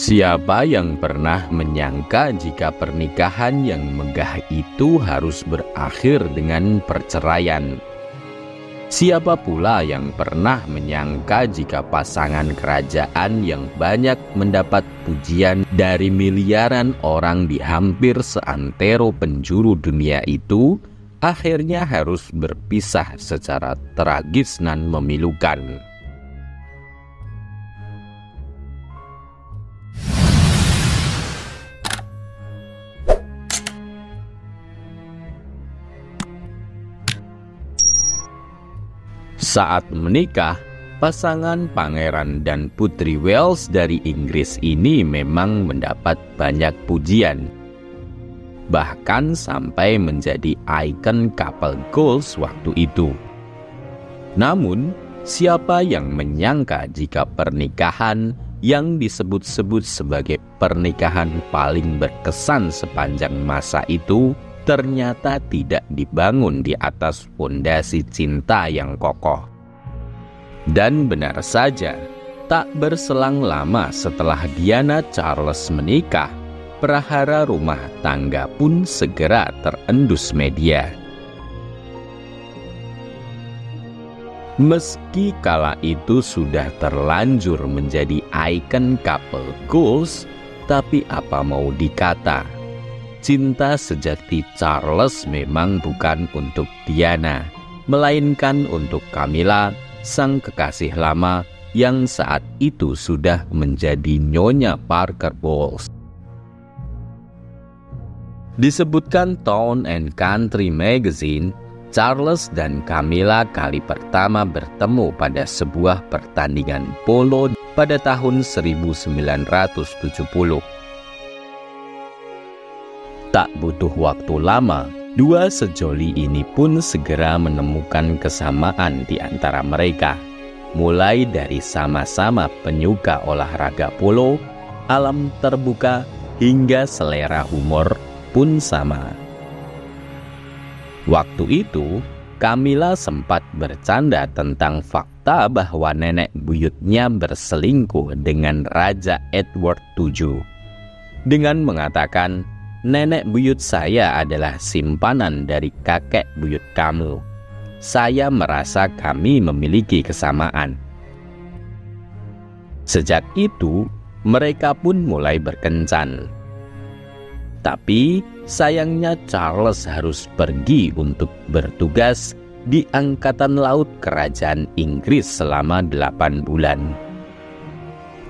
Siapa yang pernah menyangka jika pernikahan yang megah itu harus berakhir dengan perceraian? Siapa pula yang pernah menyangka jika pasangan kerajaan yang banyak mendapat pujian dari miliaran orang di hampir seantero penjuru dunia itu akhirnya harus berpisah secara tragis dan memilukan? Saat menikah, pasangan Pangeran dan Putri Wales dari Inggris ini memang mendapat banyak pujian, bahkan sampai menjadi ikon couple goals waktu itu. Namun, siapa yang menyangka jika pernikahan yang disebut-sebut sebagai pernikahan paling berkesan sepanjang masa itu ternyata tidak dibangun di atas fondasi cinta yang kokoh. Dan benar saja, tak berselang lama setelah Diana Charles menikah, prahara rumah tangga pun segera terendus media. Meski kala itu sudah terlanjur menjadi ikon couple goals, tapi apa mau dikata, cinta sejati Charles memang bukan untuk Diana, melainkan untuk Camilla, sang kekasih lama yang saat itu sudah menjadi Nyonya Parker Bowles. Disebutkan Town and Country Magazine, Charles dan Camilla kali pertama bertemu pada sebuah pertandingan polo pada tahun 1970. Tak butuh waktu lama, dua sejoli ini pun segera menemukan kesamaan di antara mereka. Mulai dari sama-sama penyuka olahraga polo, alam terbuka, hingga selera humor pun sama. Waktu itu, Camilla sempat bercanda tentang fakta bahwa nenek buyutnya berselingkuh dengan Raja Edward VII. Dengan mengatakan, "Nenek buyut saya adalah simpanan dari kakek buyut kamu. Saya merasa kami memiliki kesamaan." Sejak itu, mereka pun mulai berkencan. Tapi, sayangnya Charles harus pergi untuk bertugas di Angkatan Laut Kerajaan Inggris selama 8 bulan.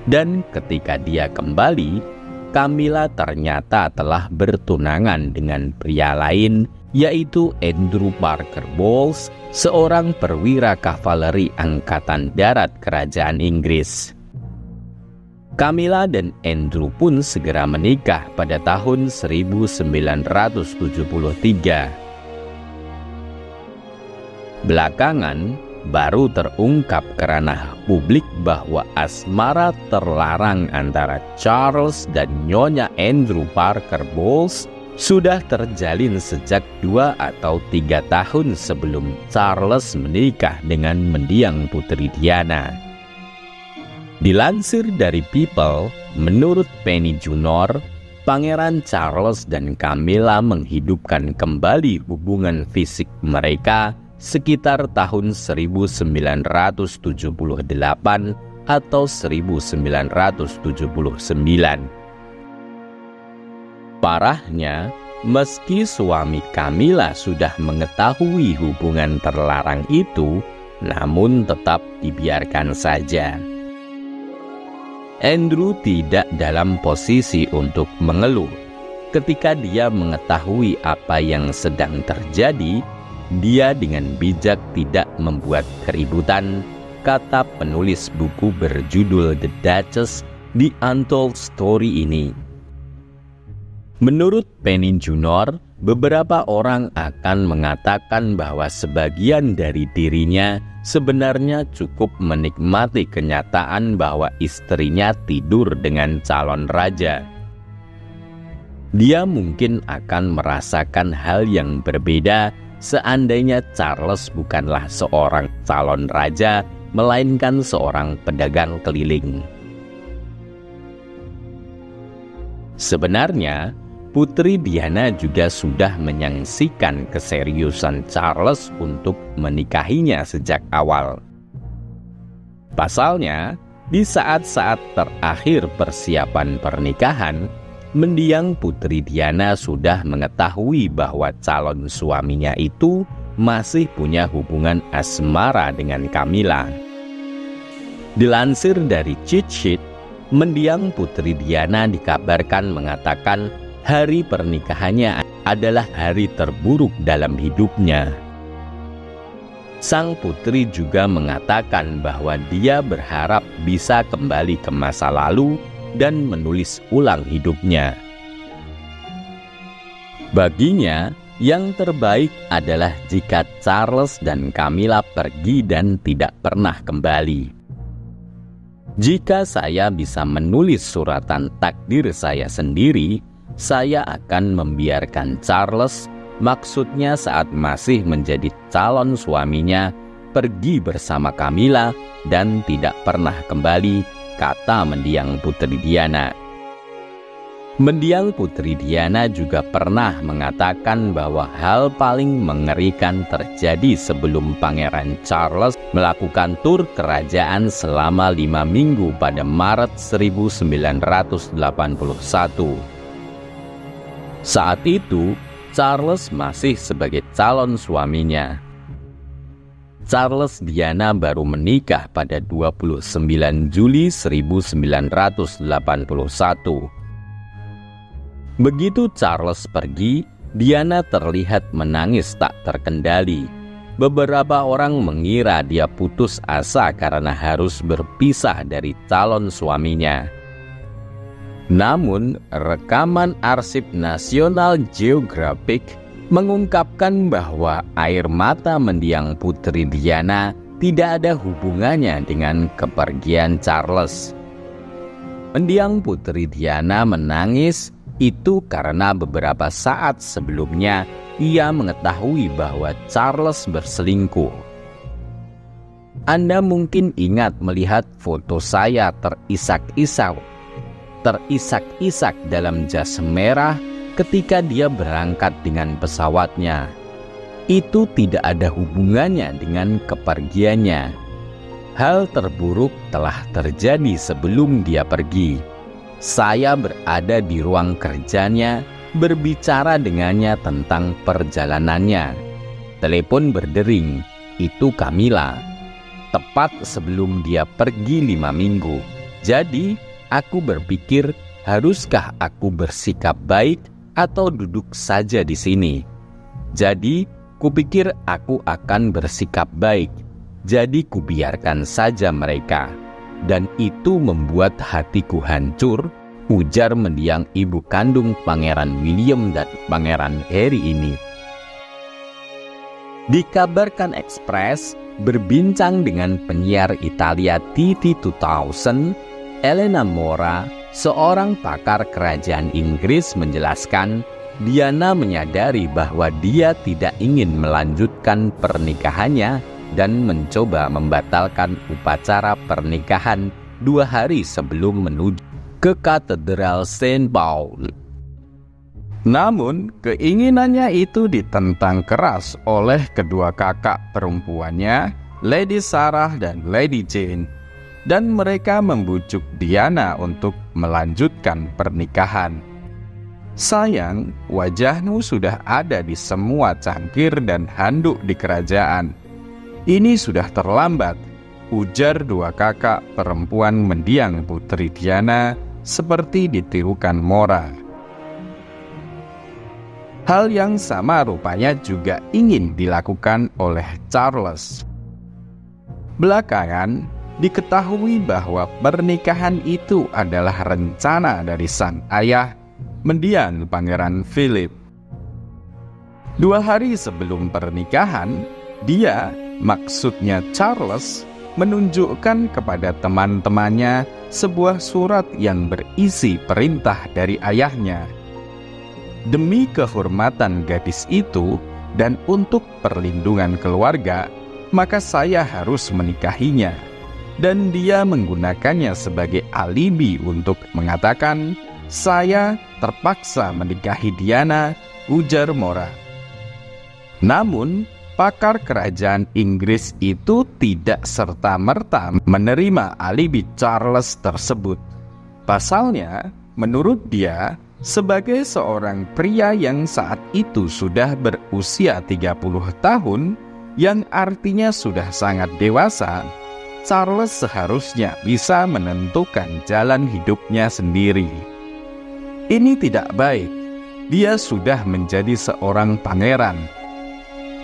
Dan ketika dia kembali, Camilla ternyata telah bertunangan dengan pria lain, yaitu Andrew Parker Bowles, seorang perwira kavaleri Angkatan Darat Kerajaan Inggris. Camilla dan Andrew pun segera menikah pada tahun 1973. Belakangan, baru terungkap ke ranah publik bahwa asmara terlarang antara Charles dan Nyonya Andrew Parker Bowles sudah terjalin sejak 2 atau 3 tahun sebelum Charles menikah dengan mendiang Putri Diana. Dilansir dari People, menurut Penny Junor, Pangeran Charles dan Camilla menghidupkan kembali hubungan fisik mereka sekitar tahun 1978 atau 1979. Parahnya, meski suami Camilla sudah mengetahui hubungan terlarang itu, namun tetap dibiarkan saja. Andrew tidak dalam posisi untuk mengeluh. Ketika dia mengetahui apa yang sedang terjadi, dia dengan bijak tidak membuat keributan, kata penulis buku berjudul The Duchess, The Untold Story ini. Menurut Penny Junor, beberapa orang akan mengatakan bahwa sebagian dari dirinya sebenarnya cukup menikmati kenyataan bahwa istrinya tidur dengan calon raja. Dia mungkin akan merasakan hal yang berbeda seandainya Charles bukanlah seorang calon raja, melainkan seorang pedagang keliling. Sebenarnya, Putri Diana juga sudah menyaksikan keseriusan Charles untuk menikahinya sejak awal. Pasalnya, di saat-saat terakhir persiapan pernikahan, mendiang Putri Diana sudah mengetahui bahwa calon suaminya itu masih punya hubungan asmara dengan Camilla. Dilansir dari cheat sheet, mendiang Putri Diana dikabarkan mengatakan hari pernikahannya adalah hari terburuk dalam hidupnya. Sang putri juga mengatakan bahwa dia berharap bisa kembali ke masa lalu dan menulis ulang hidupnya. Baginya, yang terbaik adalah jika Charles dan Camilla pergi dan tidak pernah kembali. Jika saya bisa menulis suratan takdir saya sendiri, saya akan membiarkan Charles, maksudnya saat masih menjadi calon suaminya, pergi bersama Camilla dan tidak pernah kembali, kata mendiang Putri Diana. Mendiang Putri Diana juga pernah mengatakan bahwa hal paling mengerikan terjadi sebelum Pangeran Charles melakukan tur kerajaan selama 5 minggu pada Maret 1981. Saat itu, Charles masih sebagai calon suaminya. Charles Diana baru menikah pada 29 Juli 1981. Begitu Charles pergi, Diana terlihat menangis tak terkendali. Beberapa orang mengira dia putus asa karena harus berpisah dari calon suaminya. Namun, rekaman Arsip Nasional Geographic mengungkapkan bahwa air mata mendiang Putri Diana tidak ada hubungannya dengan kepergian Charles. Mendiang Putri Diana menangis itu karena beberapa saat sebelumnya ia mengetahui bahwa Charles berselingkuh. Anda mungkin ingat melihat foto saya terisak-isak dalam jas merah ketika dia berangkat dengan pesawatnya. Itu tidak ada hubungannya dengan kepergiannya. Hal terburuk telah terjadi sebelum dia pergi. Saya berada di ruang kerjanya, berbicara dengannya tentang perjalanannya. Telepon berdering, itu Camilla. Tepat sebelum dia pergi 5 minggu. Jadi, aku berpikir, haruskah aku bersikap baik atau duduk saja di sini? Jadi, kupikir aku akan bersikap baik. Jadi, kubiarkan saja mereka. Dan itu membuat hatiku hancur, ujar mendiang ibu kandung Pangeran William dan Pangeran Harry ini. Dikabarkan Express berbincang dengan penyiar Italia TV 2000, Elena Mora, seorang pakar kerajaan Inggris, menjelaskan Diana menyadari bahwa dia tidak ingin melanjutkan pernikahannya dan mencoba membatalkan upacara pernikahan 2 hari sebelum menuju ke Katedral St. Paul. Namun, keinginannya itu ditentang keras oleh kedua kakak perempuannya, Lady Sarah dan Lady Jane. Dan mereka membujuk Diana untuk melanjutkan pernikahan. Sayang, wajahmu sudah ada di semua cangkir dan handuk di kerajaan. Ini sudah terlambat, ujar dua kakak perempuan mendiang Putri Diana seperti ditirukan Mora. Hal yang sama rupanya juga ingin dilakukan oleh Charles. Belakangan, diketahui bahwa pernikahan itu adalah rencana dari sang ayah, mendiang Pangeran Philip. 2 hari sebelum pernikahan, dia, maksudnya Charles, menunjukkan kepada teman-temannya sebuah surat yang berisi perintah dari ayahnya. Demi kehormatan gadis itu dan untuk perlindungan keluarga, maka saya harus menikahinya. Dan dia menggunakannya sebagai alibi untuk mengatakan, Saya terpaksa menikahi Diana, ujar Mora. Namun, pakar kerajaan Inggris itu tidak serta-merta menerima alibi Charles tersebut. Pasalnya, menurut dia, sebagai seorang pria yang saat itu sudah berusia 30 tahun, yang artinya sudah sangat dewasa, Charles seharusnya bisa menentukan jalan hidupnya sendiri. Ini tidak baik. Dia sudah menjadi seorang pangeran.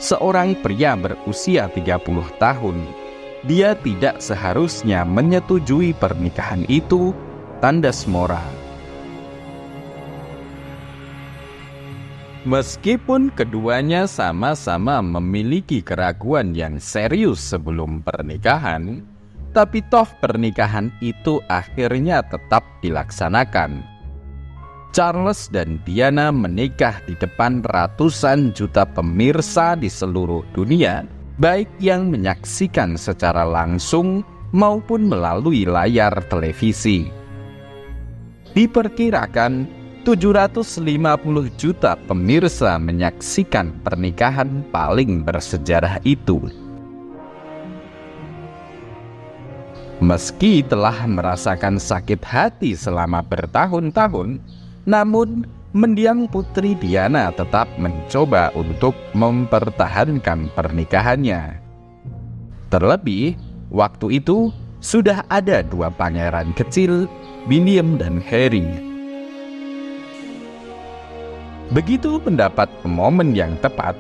Seorang pria berusia 30 tahun. Dia tidak seharusnya menyetujui pernikahan itu, tandas Mora. Meskipun keduanya sama-sama memiliki keraguan yang serius sebelum pernikahan, tapi toh pernikahan itu akhirnya tetap dilaksanakan. Charles dan Diana menikah di depan ratusan juta pemirsa di seluruh dunia, baik yang menyaksikan secara langsung maupun melalui layar televisi. Diperkirakan 750 juta pemirsa menyaksikan pernikahan paling bersejarah itu. Meski telah merasakan sakit hati selama bertahun-tahun, namun mendiang putri Diana tetap mencoba untuk mempertahankan pernikahannya. Terlebih, waktu itu sudah ada dua pangeran kecil, William dan Harry. Begitu mendapat momen yang tepat,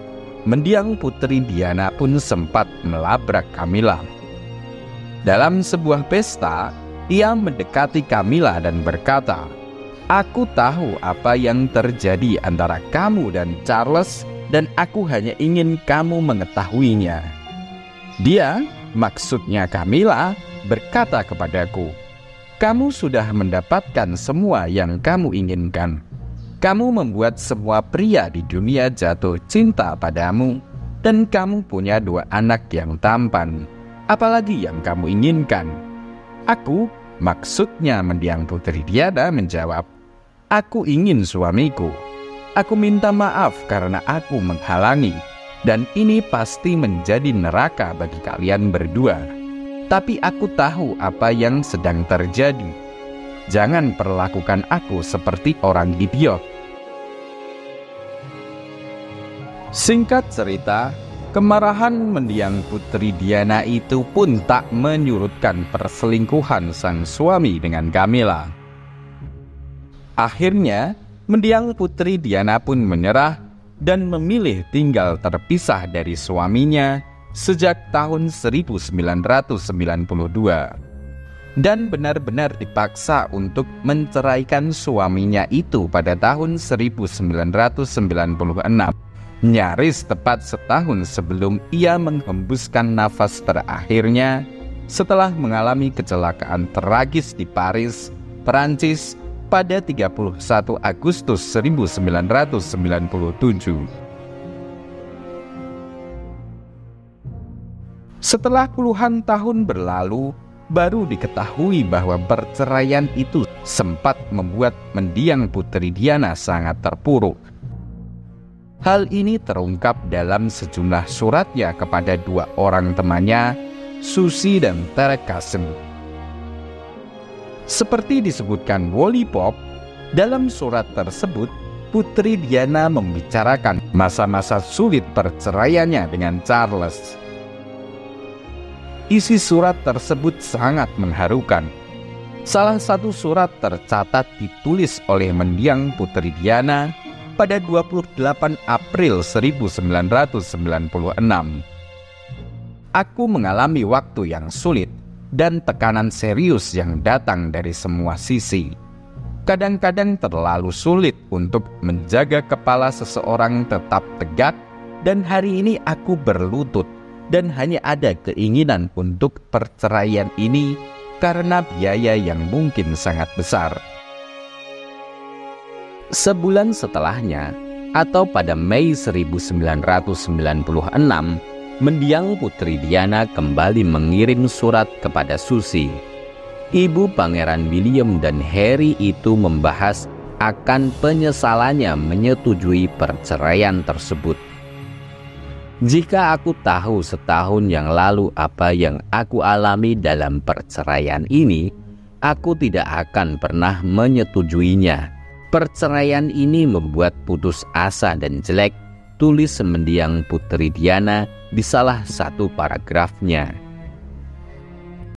mendiang putri Diana pun sempat melabrak Camilla. Dalam sebuah pesta, ia mendekati Camilla dan berkata, "Aku tahu apa yang terjadi antara kamu dan Charles, dan aku hanya ingin kamu mengetahuinya." Dia, maksudnya Camilla, berkata kepadaku, "Kamu sudah mendapatkan semua yang kamu inginkan. Kamu membuat semua pria di dunia jatuh cinta padamu, dan kamu punya dua anak yang tampan. Apalagi yang kamu inginkan?" Aku, maksudnya mendiang putri Diana, menjawab, "Aku ingin suamiku. Aku minta maaf karena aku menghalangi, dan ini pasti menjadi neraka bagi kalian berdua. Tapi aku tahu apa yang sedang terjadi. Jangan perlakukan aku seperti orang idiot." Singkat cerita, kemarahan mendiang putri Diana itu pun tak menyurutkan perselingkuhan sang suami dengan Camilla. Akhirnya, mendiang putri Diana pun menyerah dan memilih tinggal terpisah dari suaminya sejak tahun 1992. Dan benar-benar dipaksa untuk menceraikan suaminya itu pada tahun 1996. Nyaris tepat setahun sebelum ia menghembuskan nafas terakhirnya setelah mengalami kecelakaan tragis di Paris, Perancis pada 31 Agustus 1997. Setelah puluhan tahun berlalu, baru diketahui bahwa perceraian itu sempat membuat mendiang putri Diana sangat terpuruk. Hal ini terungkap dalam sejumlah suratnya kepada dua orang temannya, Susie dan Tarek Kasim. Seperti disebutkan Wally Pop, dalam surat tersebut, putri Diana membicarakan masa-masa sulit perceraiannya dengan Charles. Isi surat tersebut sangat mengharukan. Salah satu surat tercatat ditulis oleh mendiang putri Diana pada 28 April 1996. "Aku mengalami waktu yang sulit dan tekanan serius yang datang dari semua sisi. Kadang-kadang terlalu sulit untuk menjaga kepala seseorang tetap tegak, dan hari ini aku berlutut dan hanya ada keinginan untuk perceraian ini karena biaya yang mungkin sangat besar." Sebulan setelahnya, atau pada Mei 1996, mendiang putri Diana kembali mengirim surat kepada Susie. Ibu Pangeran William dan Harry itu membahas akan penyesalannya menyetujui perceraian tersebut. Jika aku tahu setahun yang lalu apa yang aku alami dalam perceraian ini, aku tidak akan pernah menyetujuinya. Perceraian ini membuat putus asa dan jelek, tulis semendiang Putri Diana di salah satu paragrafnya.